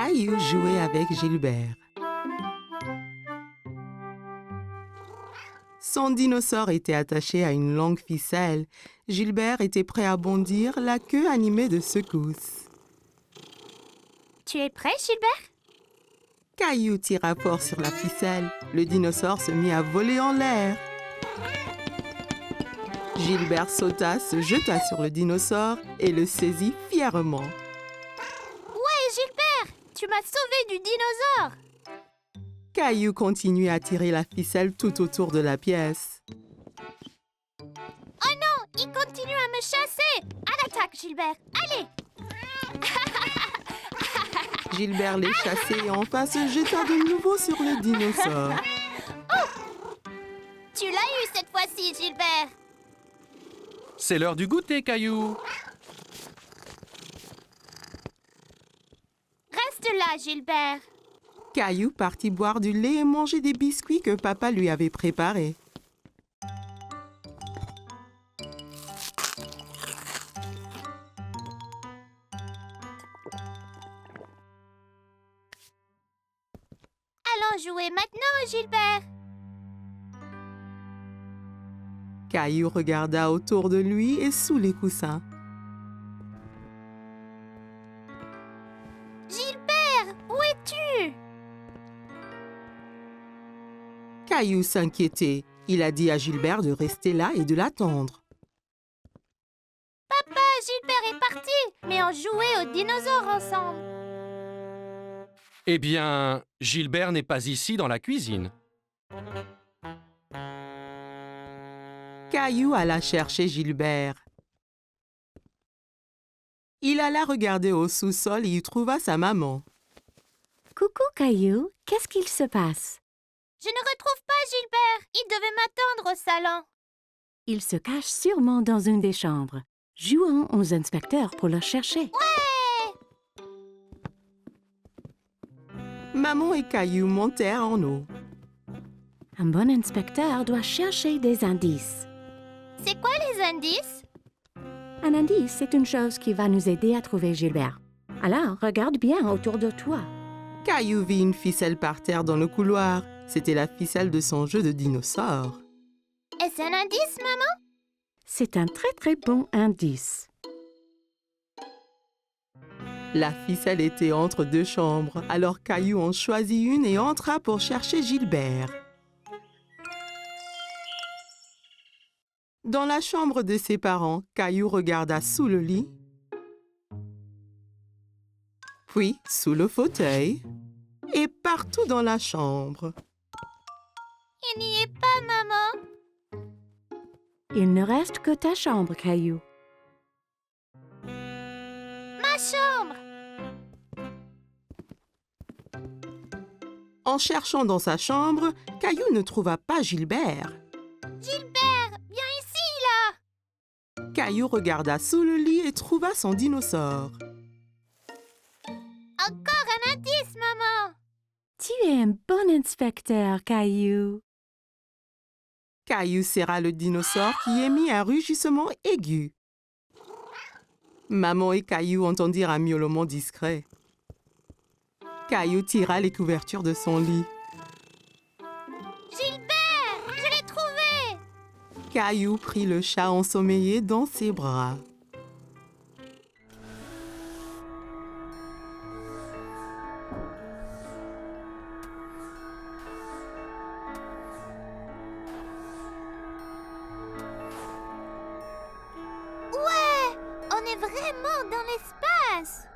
Caillou jouait avec Gilbert. Son dinosaure était attaché à une longue ficelle. Gilbert était prêt à bondir, la queue animée de secousses. Tu es prêt, Gilbert? Caillou tira fort sur la ficelle. Le dinosaure se mit à voler en l'air. Gilbert sauta, se jeta sur le dinosaure et le saisit fièrement. Ouais, Gilbert! Tu m'as sauvé du dinosaure! Caillou continuait à tirer la ficelle tout autour de la pièce. Oh non! Il continue à me chasser! À l'attaque, Gilbert! Allez! Gilbert les chassait et enfin se jeta de nouveau sur le dinosaure. Tu l'as eu cette fois-ci, Gilbert! C'est l'heure du goûter, Caillou. Reste là, Gilbert! Caillou partit boire du lait et manger des biscuits que papa lui avait préparés. Allons jouer maintenant, Gilbert! Caillou regarda autour de lui et sous les coussins. Gilbert! Où es-tu? Caillou s'inquiétait. Il a dit à Gilbert de rester là et de l'attendre. Papa, Gilbert est parti! Mais on jouait aux dinosaures ensemble! Eh bien, Gilbert n'est pas ici dans la cuisine. Caillou alla chercher Gilbert. Il alla regarder au sous-sol et y trouva sa maman. Coucou, Caillou. Qu'est-ce qu'il se passe? Je ne retrouve pas Gilbert! Il devait m'attendre au salon! Il se cache sûrement dans une des chambres. Jouons aux inspecteurs pour le chercher. Maman et Caillou montèrent en haut. Un bon inspecteur doit chercher des indices. C'est quoi les indices? Un indice, c'est une chose qui va nous aider à trouver Gilbert. Alors, regarde bien autour de toi. Caillou vit une ficelle par terre dans le couloir. C'était la ficelle de son jeu de dinosaure. Est-ce un indice, maman? C'est un très très bon indice. La ficelle était entre deux chambres, alors Caillou en choisit une et entra pour chercher Gilbert. Dans la chambre de ses parents, Caillou regarda sous le lit, puis sous le fauteuil et partout dans la chambre. Il n'y est pas, maman! Il ne reste que ta chambre, Caillou. Ma chambre! En cherchant dans sa chambre, Caillou ne trouva pas Gilbert. Gilbert, viens ici, là! Caillou regarda sous le lit et trouva son dinosaure. Encore un indice, maman! Tu es un bon inspecteur, Caillou. Caillou serra le dinosaure qui émit un rugissement aigu. Maman et Caillou entendirent un miaulement discret. Caillou tira les couvertures de son lit. Gilbert, je l'ai trouvé! Caillou prit le chat ensommeillé dans ses bras. Ouais, on est vraiment dans l'espace!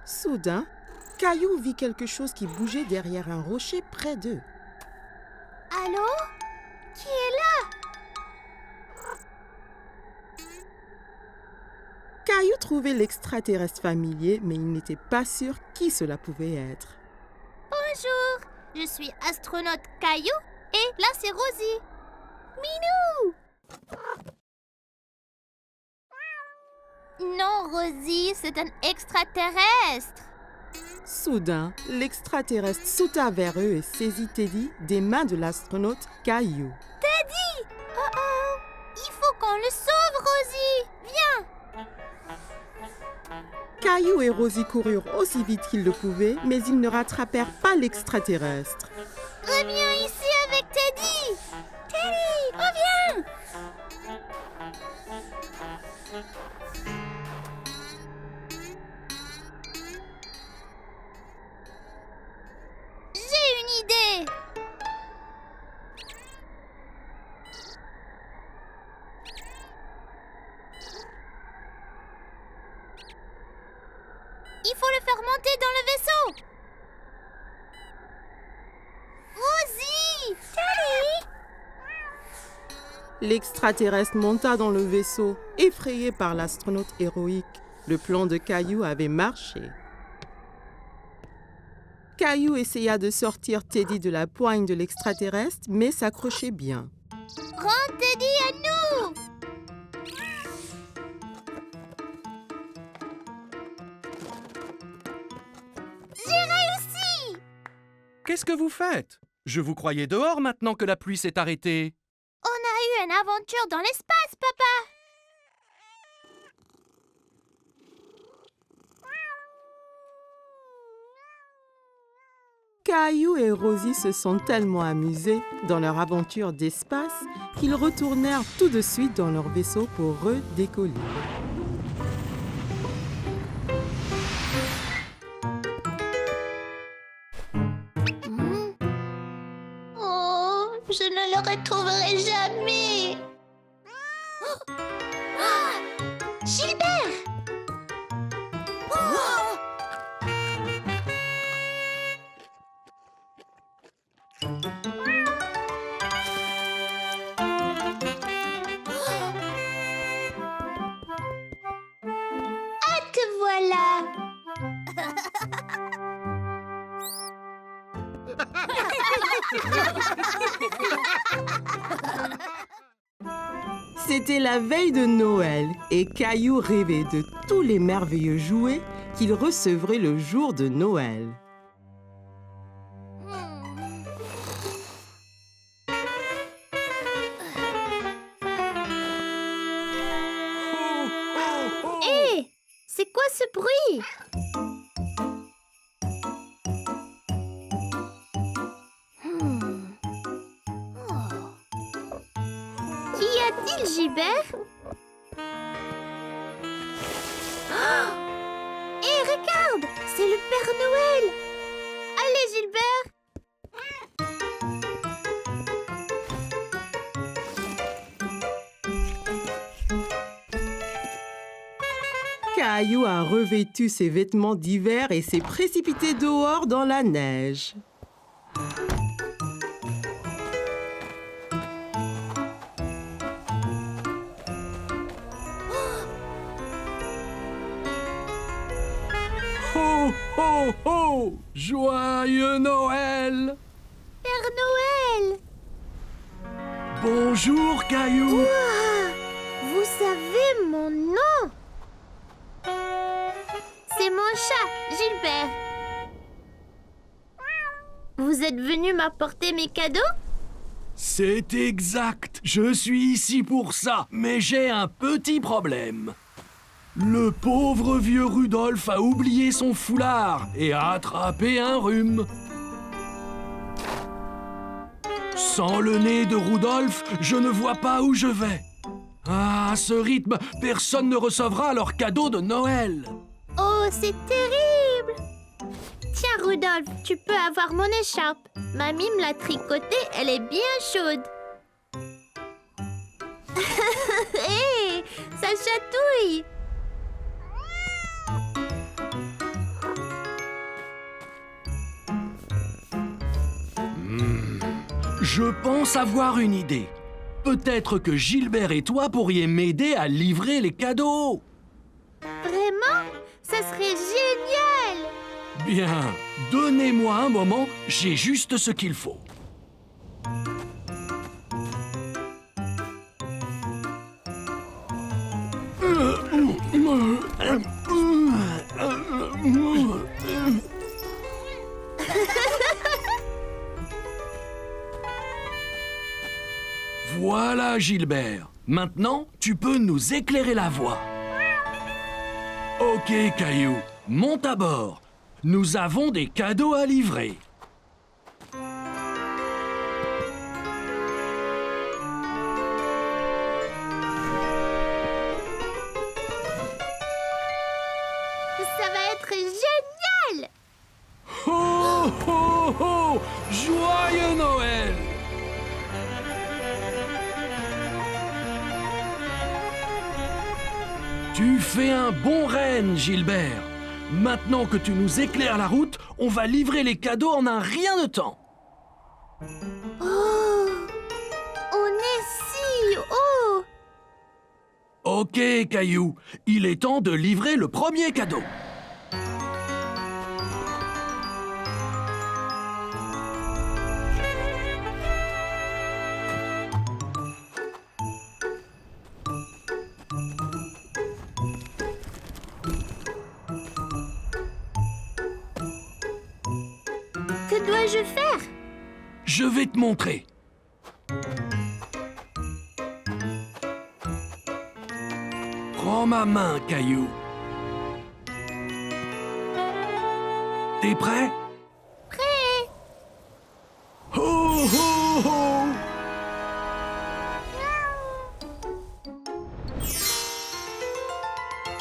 Soudain, Caillou vit quelque chose qui bougeait derrière un rocher près d'eux. Allô? Qui est là? Caillou trouvait l'extraterrestre familier, mais il n'était pas sûr qui cela pouvait être. Bonjour, je suis astronaute Caillou et là c'est Rosie. Minou! Non, Rosie, c'est un extraterrestre. Soudain, l'extraterrestre sauta vers eux et saisit Teddy des mains de l'astronaute Caillou. Teddy! Oh oh! Il faut qu'on le sauve, Rosie! Viens! Caillou et Rosie coururent aussi vite qu'ils le pouvaient, mais ils ne rattrapèrent pas l'extraterrestre. Reviens ici avec Teddy. Teddy, reviens. J'ai une idée. Il faut le faire monter dans le vaisseau. Rosie! Teddy! L'extraterrestre monta dans le vaisseau, effrayé par l'astronaute héroïque. Le plan de Caillou avait marché. Caillou essaya de sortir Teddy de la poigne de l'extraterrestre, mais s'accrochait bien. Rends Teddy à nous! J'ai réussi! Qu'est-ce que vous faites? Je vous croyais dehors maintenant que la pluie s'est arrêtée. On a eu une aventure dans l'espace, papa! Caillou et Rosie se sont tellement amusés dans leur aventure d'espace qu'ils retournèrent tout de suite dans leur vaisseau pour redécoller. Oh, je ne le retrouverai jamais! Gilbert! Ah, te voilà! C'était la veille de Noël et Caillou rêvait de tous les merveilleux jouets qu'il recevrait le jour de Noël. Hé! C'est quoi ce bruit? Qu'y a-t-il, Gilbert? Hé, regarde! C'est le Père Noël! Allez, Gilbert! Caillou a revêtu ses vêtements d'hiver et s'est précipité dehors dans la neige. Ho, ho, ho! Joyeux Noël! Père Noël! Bonjour, Caillou! Ouah! Vous savez mon nom? C'est mon chat, Gilbert. Vous êtes venu m'apporter mes cadeaux? C'est exact. Je suis ici pour ça. Mais j'ai un petit problème. Le pauvre vieux Rudolph a oublié son foulard et a attrapé un rhume. Sans le nez de Rudolph, je ne vois pas où je vais. Ah, à ce rythme, personne ne recevra leur cadeau de Noël. Oh, c'est terrible! Tiens, Rudolph, tu peux avoir mon écharpe. Mamie me l'a tricotée, elle est bien chaude. Hé, ça chatouille! Je pense avoir une idée. Peut-être que Gilbert et toi pourriez m'aider à livrer les cadeaux. Vraiment? Ça serait génial! Bien, donnez-moi un moment, j'ai juste ce qu'il faut. Voilà, Gilbert. Maintenant, tu peux nous éclairer la voie. Ok, Caillou, monte à bord. Nous avons des cadeaux à livrer. Ça va être génial! Ho, ho, ho! Joyeux Noël! Tu fais un bon renne, Gilbert. Maintenant que tu nous éclaires la route, on va livrer les cadeaux en un rien de temps. Oh! On est si haut! Ok, Caillou, il est temps de livrer le premier cadeau. Que dois-je faire? Je vais te montrer. Prends ma main, Caillou. T'es prêt? Prêt! Ho, ho, ho!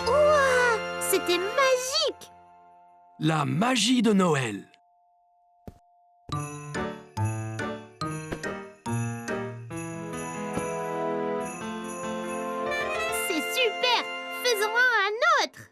Ouah! C'était magique! La magie de Noël. C'est super! Faisons-en un autre!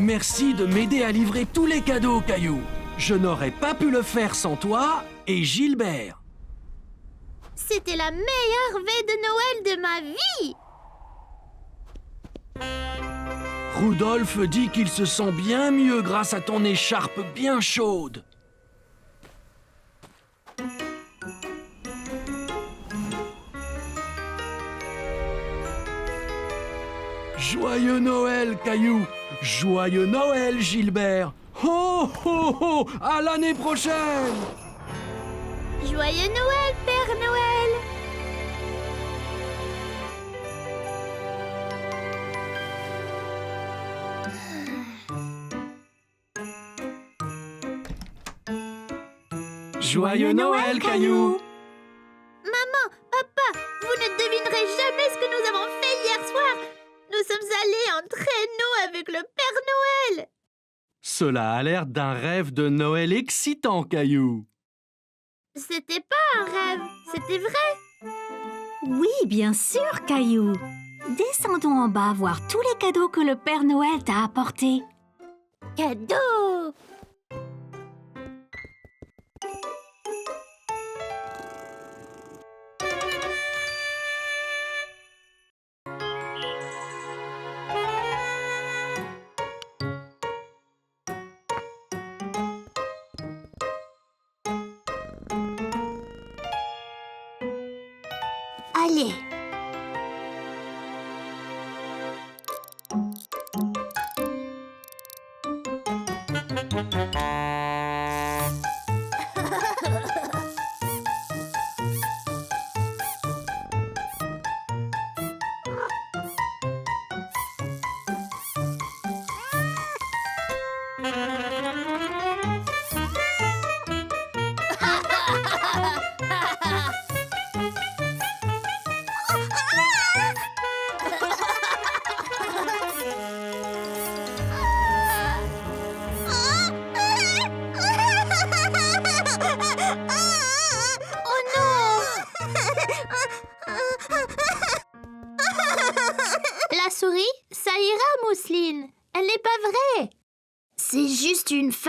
Merci de m'aider à livrer tous les cadeaux, Caillou. Je n'aurais pas pu le faire sans toi et Gilbert. C'était la meilleure veille de Noël de ma vie! Rudolph dit qu'il se sent bien mieux grâce à ton écharpe bien chaude. Joyeux Noël, Caillou! Joyeux Noël, Gilbert! Ho, ho, ho! À l'année prochaine! Joyeux Noël, Père Noël! Joyeux Noël, Caillou! Maman, papa, vous ne devinerez jamais ce que nous avons fait hier soir. Nous sommes allés en traîneau avec le Père Noël. Cela a l'air d'un rêve de Noël excitant, Caillou. C'était pas un rêve, c'était vrai. Oui, bien sûr, Caillou. Descendons en bas voir tous les cadeaux que le Père Noël t'a apportés. Cadeau! Allez.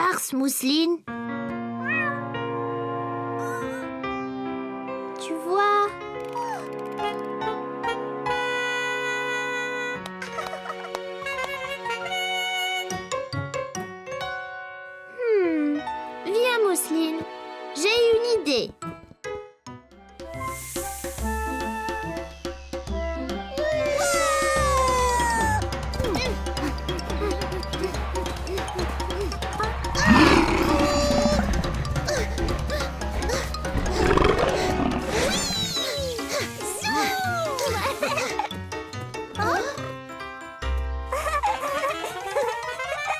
farce, Mousseline. Tu vois... Viens, Mousseline. J'ai une idée.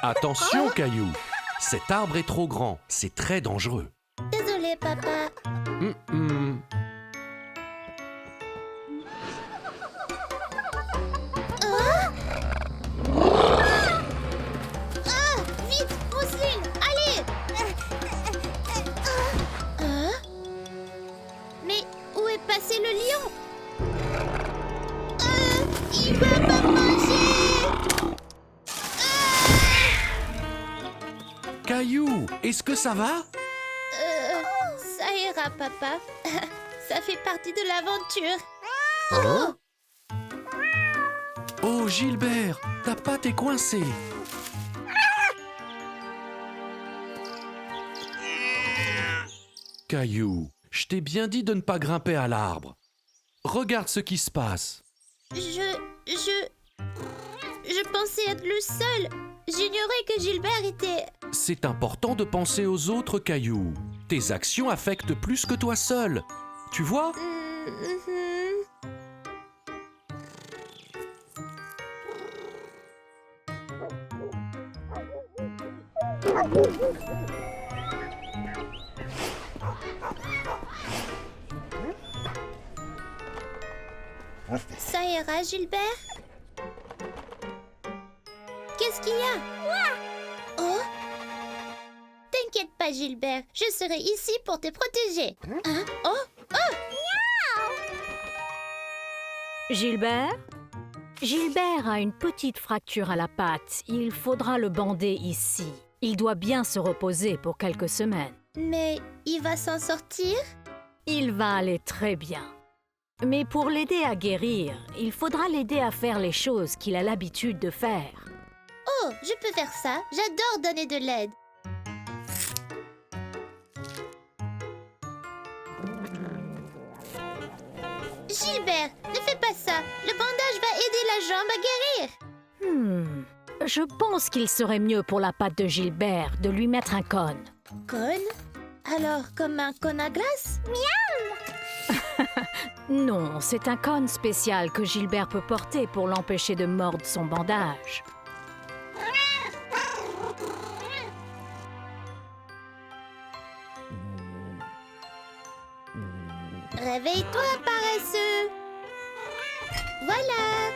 Attention, Caillou. Cet arbre est trop grand. C'est très dangereux. Désolé, papa. Hum, hum. Vite, Mousseline, allez. Mais où est passé le lion? Il va me manger. Caillou, est-ce que ça va? Ça ira, papa. Ça fait partie de l'aventure. Hein? Oh, Gilbert, ta patte est coincée. Caillou, je t'ai bien dit de ne pas grimper à l'arbre. Regarde ce qui se passe. Je pensais être le seul. J'ignorais que Gilbert était... C'est important de penser aux autres, Caillou. Tes actions affectent plus que toi seul. Tu vois? Ça ira, Gilbert? Qu'est-ce qu'il y a? Oh! T'inquiète pas, Gilbert. Je serai ici pour te protéger. Hein? Oh! Gilbert? Gilbert a une petite fracture à la patte. Il faudra le bander ici. Il doit bien se reposer pour quelques semaines. Mais il va s'en sortir? Il va aller très bien. Mais pour l'aider à guérir, il faudra l'aider à faire les choses qu'il a l'habitude de faire. Oh, je peux faire ça. J'adore donner de l'aide. Gilbert, ne fais pas ça. Le bandage va aider la jambe à guérir. Je pense qu'il serait mieux pour la patte de Gilbert de lui mettre un cône. Cône? Alors, comme un cône à glace? Non, c'est un cône spécial que Gilbert peut porter pour l'empêcher de mordre son bandage. Réveille-toi, paresseux. Voilà.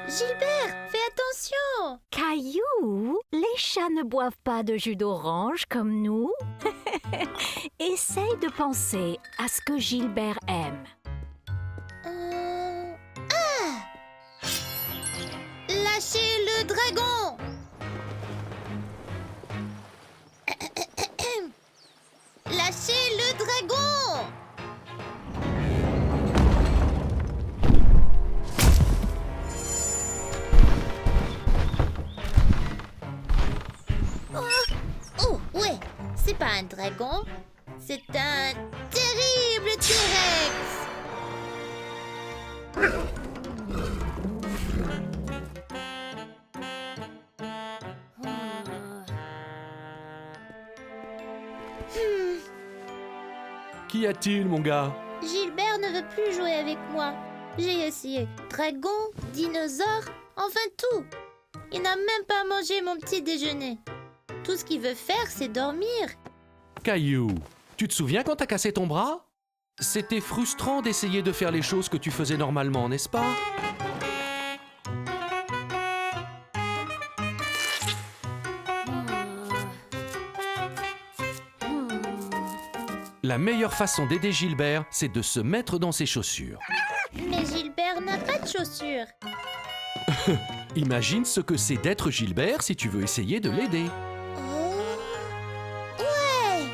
Gilbert, fais attention. Caillou, les chats ne boivent pas de jus d'orange comme nous. Essaye de penser à ce que Gilbert aime. Lâchez le dragon. Lâchez le dragon. Oh, ouais, c'est pas un dragon, c'est un terrible T-Rex. Qu'y a-t-il, mon gars? Gilbert ne veut plus jouer avec moi. J'ai essayé dragon, dinosaure, enfin tout. Il n'a même pas mangé mon petit déjeuner. Tout ce qu'il veut faire, c'est dormir. Caillou, tu te souviens quand t'as cassé ton bras? C'était frustrant d'essayer de faire les choses que tu faisais normalement, n'est-ce pas? La meilleure façon d'aider Gilbert, c'est de se mettre dans ses chaussures. Mais Gilbert n'a pas de chaussures. Imagine ce que c'est d'être Gilbert si tu veux essayer de l'aider. Oh, ouais.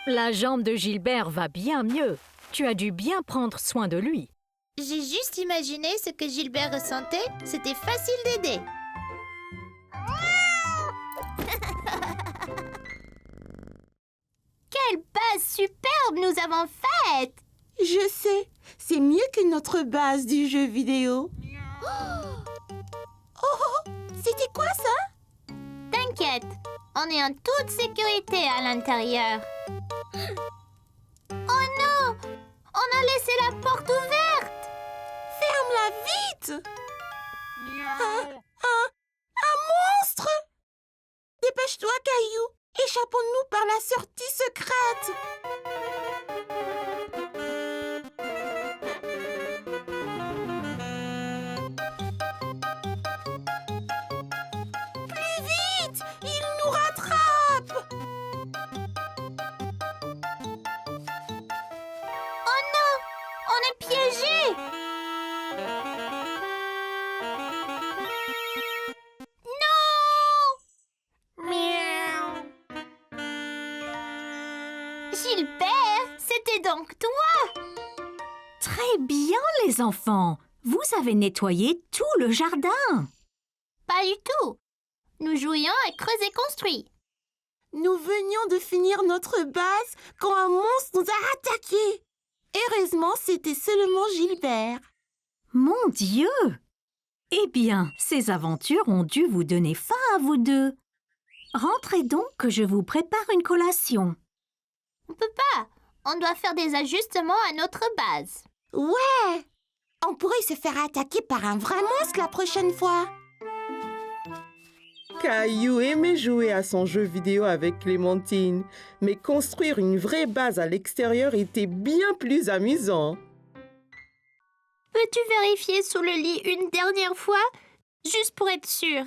La jambe de Gilbert va bien mieux. Tu as dû bien prendre soin de lui. J'ai juste imaginé ce que Gilbert ressentait. C'était facile d'aider. Quelle base superbe nous avons faite! Je sais, c'est mieux que notre base du jeu vidéo. Oh, c'était quoi ça? T'inquiète, on est en toute sécurité à l'intérieur. Oh non! On a laissé la porte ouverte! Ferme-la vite! Un monstre! Dépêche-toi, Caillou! Échappons-nous par la sortie secrète! Plus vite! Il nous rattrape! Oh non! On est piégés! Non! Miaou! Gilbert, c'était donc toi! Très bien, les enfants. Vous avez nettoyé tout le jardin. Pas du tout. Nous jouions à creuser construit. Nous venions de finir notre base quand un monstre nous a attaqués. Heureusement, c'était seulement Gilbert. Mon Dieu! Eh bien, ces aventures ont dû vous donner faim à vous deux. Rentrez donc que je vous prépare une collation. On peut pas. On doit faire des ajustements à notre base. Ouais! On pourrait se faire attaquer par un vrai monstre la prochaine fois. Caillou aimait jouer à son jeu vidéo avec Clémentine, mais construire une vraie base à l'extérieur était bien plus amusant. Peux-tu vérifier sous le lit une dernière fois, juste pour être sûr?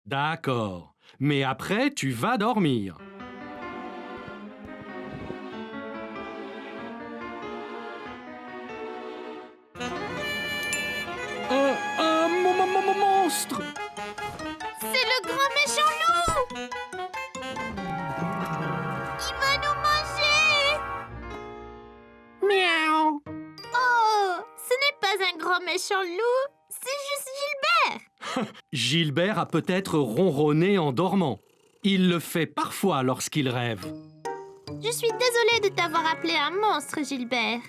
D'accord. Mais après, tu vas dormir. Un monstre! C'est le grand méchant loup! Il va nous manger! Miaou! Oh, ce n'est pas un grand méchant loup, c'est juste Gilbert! Gilbert a peut-être ronronné en dormant. Il le fait parfois lorsqu'il rêve. Je suis désolée de t'avoir appelé un monstre, Gilbert.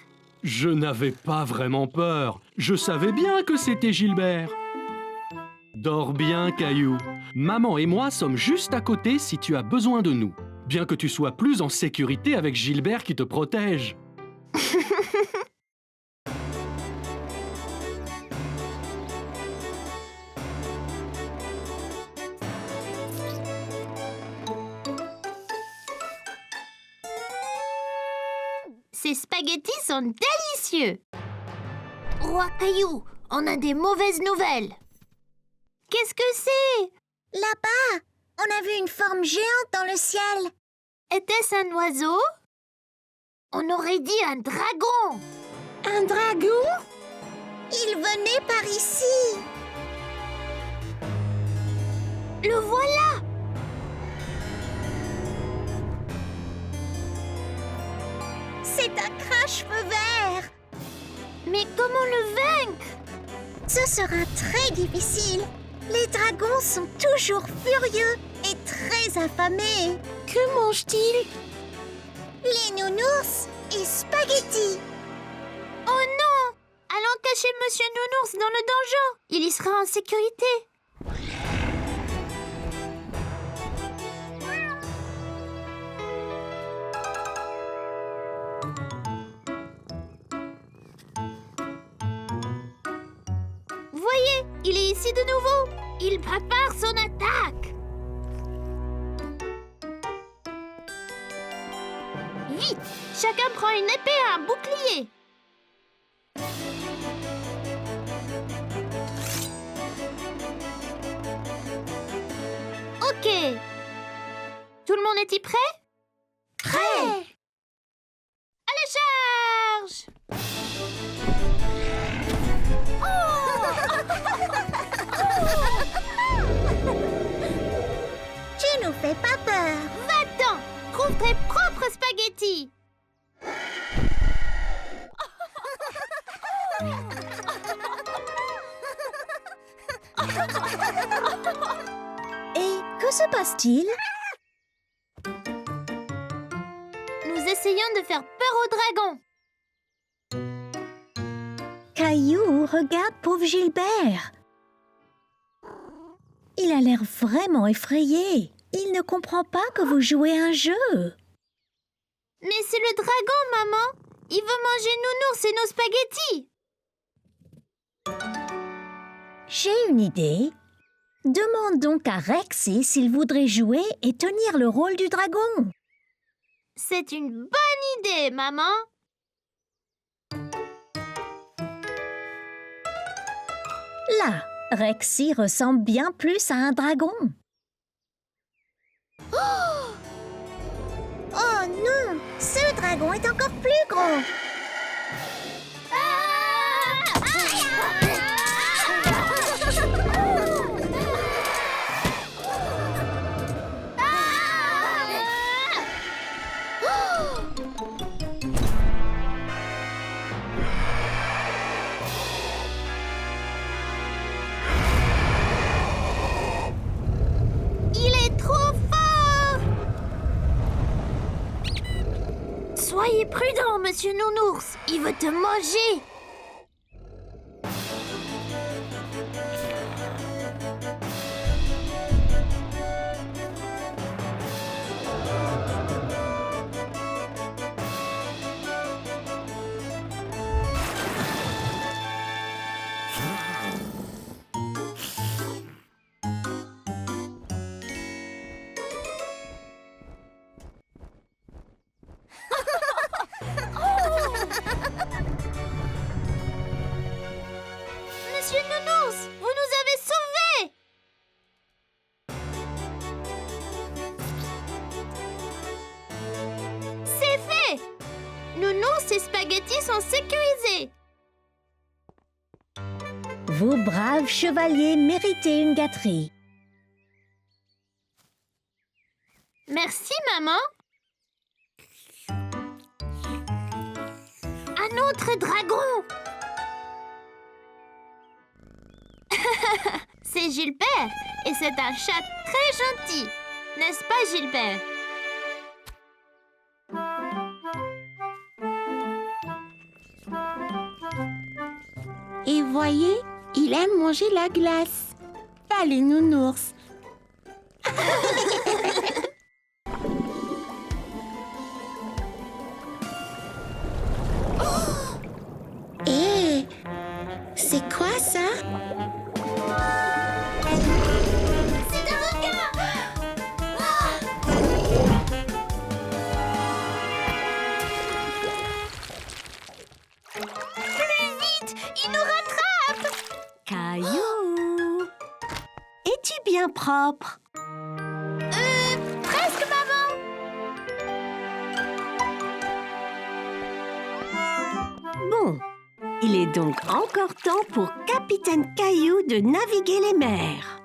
Je n'avais pas vraiment peur. Je savais bien que c'était Gilbert. Dors bien, Caillou. Maman et moi sommes juste à côté si tu as besoin de nous. Bien que tu sois plus en sécurité avec Gilbert qui te protège. Ces spaghettis sont délicieux! Roi Caillou, on a des mauvaises nouvelles. Qu'est-ce que c'est? Là-bas, on a vu une forme géante dans le ciel. Était-ce un oiseau? On aurait dit un dragon! Un dragon? Il venait par ici. Le voilà! C'est un crache-feu vert. Mais comment le vaincre? Ce sera très difficile. Les dragons sont toujours furieux et très affamés. Que mange-t-il? Les nounours et spaghettis. Oh non! Allons cacher Monsieur Nounours dans le donjon. Il y sera en sécurité. Voyez, il est ici de nouveau. Il prépare son attaque. Vite, chacun prend une épée et un bouclier. Ok. Tout le monde est-il prêt? Prêt. Allez, charge! Tu nous fais pas peur. Va-t'en! Trouve tes propres spaghettis! Et que se passe-t-il? Nous essayons de faire peur au dragon. Caillou, regarde pauvre Gilbert. Il a l'air vraiment effrayé. Il ne comprend pas que vous jouez un jeu. Mais c'est le dragon, maman! Il veut manger Nounours et nos spaghettis! J'ai une idée. Demande donc à Rexy s'il voudrait jouer et tenir le rôle du dragon. C'est une bonne idée, maman! Là, Rexy ressemble bien plus à un dragon. Oh non! Ce dragon est encore plus gros! Il est trop fort! Soyez prudent, monsieur Nounours. Il veut te manger. Monsieur Nounours, vous nous avez sauvés! C'est fait! Nounours et Spaghetti sont sécurisés. Vous, braves chevaliers, méritez une gâterie. Merci, maman. Un autre dragon! C'est Gilbert et c'est un chat très gentil. N'est-ce pas, Gilbert? Et voyez, il aime manger la glace. Pas les nounours. Hé, c'est quoi ça? C'est un requin! Plus vite! Il nous rattrape! Caillou! Es-tu bien propre? Presque, maman! Bon, il est donc encore temps pour Capitaine Caillou de naviguer les mers.